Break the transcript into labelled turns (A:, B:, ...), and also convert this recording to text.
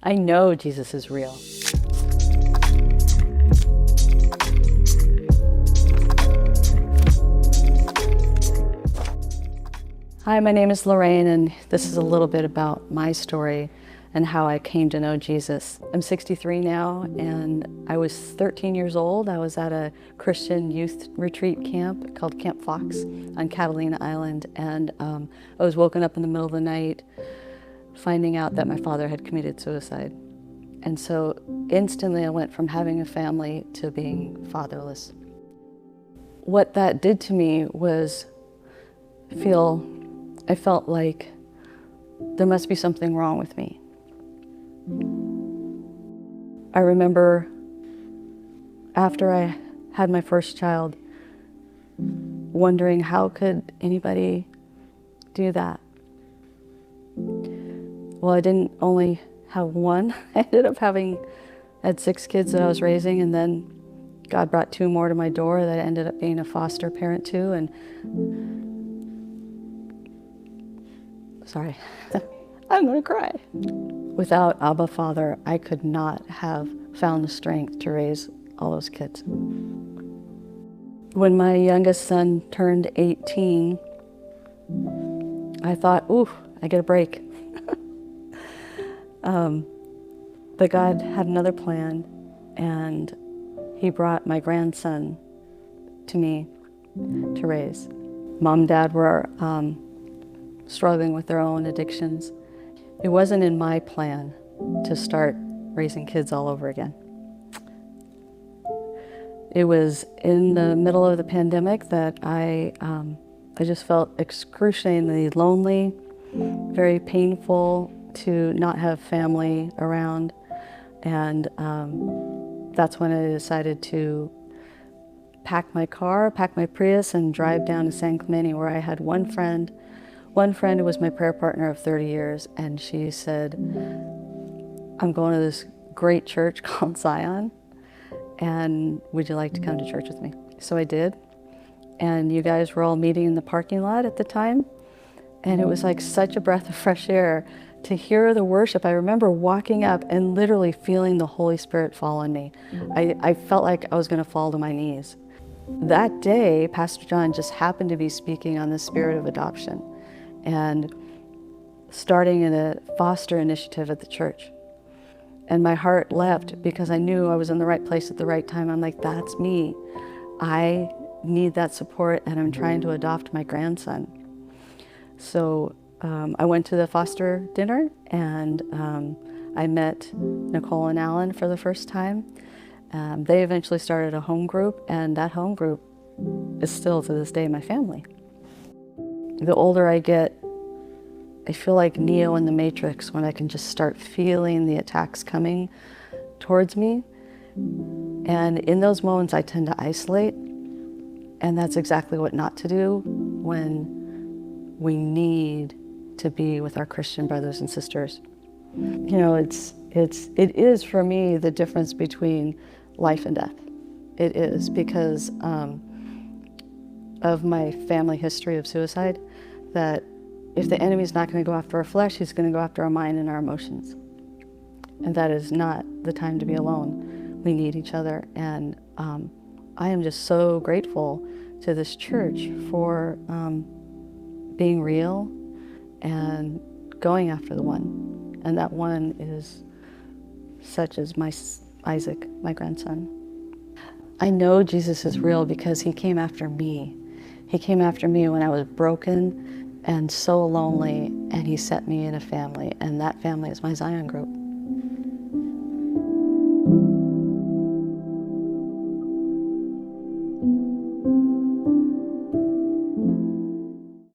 A: I know Jesus is real. Hi, my name is Laraine, and this is a little bit about my story and how I came to know Jesus. I'm 63 now, and I was 13 years old. I was at a Christian youth retreat camp called Camp Fox on Catalina Island, and I was woken up in the middle of the night finding out that my father had committed suicide. And so instantly I went from having a family to being fatherless. What that did to me was I felt like there must be something wrong with me. I remember after I had my first child, wondering how could anybody do that? Well, I didn't only have one. I ended up had 6 kids that I was raising, and then God brought 2 more to my door that I ended up being a foster parent to. And sorry, I'm gonna cry. Without Abba Father, I could not have found the strength to raise all those kids. When my youngest son turned 18, I thought, ooh, I get a break. But God had another plan, and He brought my grandson to me to raise. Mom and Dad were struggling with their own addictions. It wasn't in my plan to start raising kids all over again. It was in the middle of the pandemic that I just felt excruciatingly lonely, very painful to not have family around. And that's when I decided to pack my Prius, and drive down to San Clemente, where I had one friend who was my prayer partner of 30 years, and she said, I'm going to this great church called Zion, and would you like to come to church with me? So I did, and you guys were all meeting in the parking lot at the time, and it was like such a breath of fresh air to hear the worship. I remember walking up and literally feeling the Holy Spirit fall on me. I felt like I was going to fall to my knees. That day, Pastor John just happened to be speaking on the spirit of adoption and starting in a foster initiative at the church. And my heart leapt because I knew I was in the right place at the right time. I'm like, that's me. I need that support, and I'm trying to adopt my grandson. So I went to the foster dinner, and I met Nicole and Alan for the first time. They eventually started a home group, and that home group is still to this day my family. The older I get, I feel like Neo in the Matrix when I can just start feeling the attacks coming towards me. And in those moments I tend to isolate, and that's exactly what not to do when we need to be with our Christian brothers and sisters. You know, it is for me the difference between life and death. It is because of my family history of suicide, that if the enemy's not going to go after our flesh, he's going to go after our mind and our emotions. And that is not the time to be alone. We need each other. And I am just so grateful to this church for being real and going after the one. And that one is such as my Isaac, my grandson. I know Jesus is real because He came after me. He came after me when I was broken and so lonely, and He set me in a family, and that family is my Zion group.